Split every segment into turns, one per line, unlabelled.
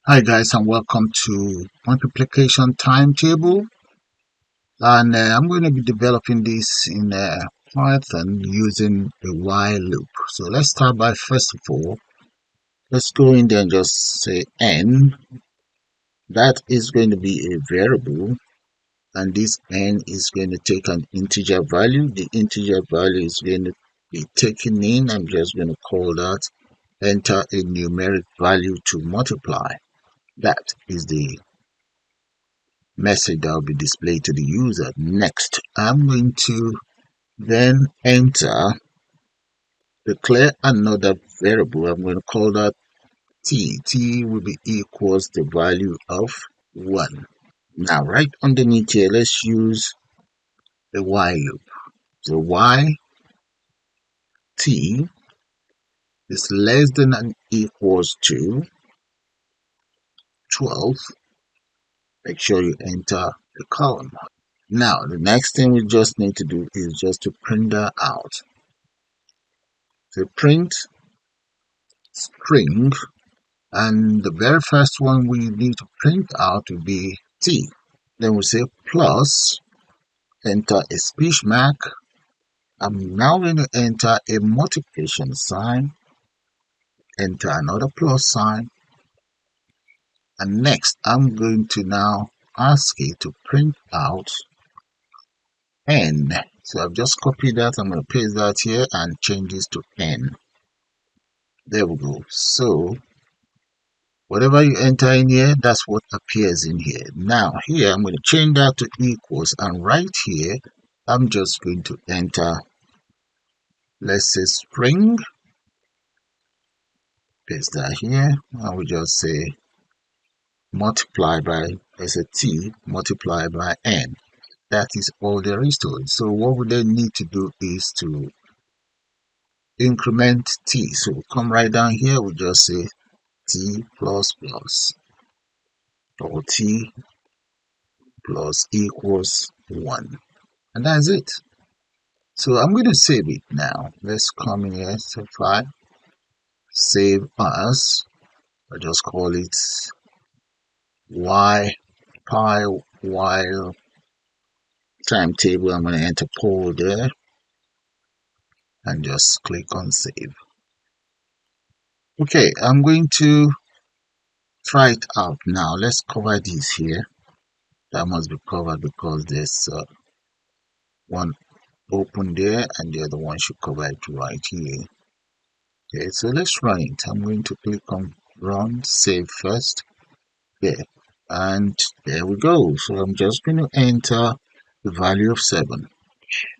Hi guys, and welcome to Multiplication Timetable. And I'm going to be developing this in Python using a while loop. So let's start by, first of all, let's go in there and just say n. That is going to be a variable, and this n is going to take an integer value. The integer value is going to be taken in. I'm just going to call that enter a numeric value to multiply. That is the message that will be displayed to the user. Next, I'm going to then declare another variable. I'm going to call that t. T will be equals the value of 1. Now, right underneath here, let's use the while loop. So y t is less than and equals to 12. Make sure you enter the column. Now, the next thing we just need to do is just to print that out. So print string, and the very first one we need to print out will be t. Then we say plus, enter a speech mark. I'm now going to enter a multiplication sign, enter another plus sign, and next I'm going to now ask it to print out n. So I've just copied that. I'm going to paste that here and change this to n. There we go. So whatever you enter in here, that's what appears in here. Now here, I'm going to change that to equals, and right here, I'm just going to enter, let's say string, paste that here, and we just say multiply by, let's say t, multiply by n. That is all there is to it. So what we then need to do is to increment t. So we come right down here, we just say t plus plus, or t plus equals 1. And that's it. So I'm going to save it now. Let's come in here, so file, save as. I just call it while timetable. I'm going to enter poll there and just click on save. Okay, I'm going to try it out now. Let's cover this here. That must be covered because there's one open there and the other one should cover it right here. Okay, so let's run it. I'm going to click on run, save first. There, and there we go. So I'm just going to enter the value of 7.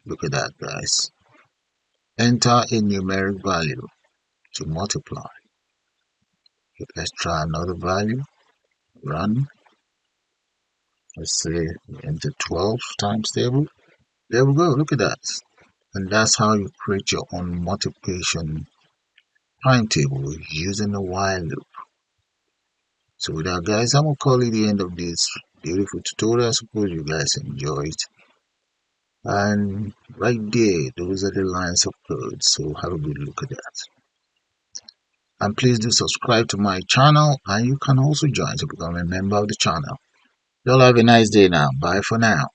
Look at that, guys. Enter a numeric value to multiply. Okay, let's try another value. Run. Let's say we enter 12 times table. There we go. Look at that. And that's how you create your own multiplication timetable using a while loop. So with that, guys, I'm gonna call it the end of this beautiful tutorial. I suppose you guys enjoyed it. And right there, those are the lines of code. So have a good look at that. And please do subscribe to my channel, and you can also join to become a member of the channel. Y'all have a nice day now. Bye for now.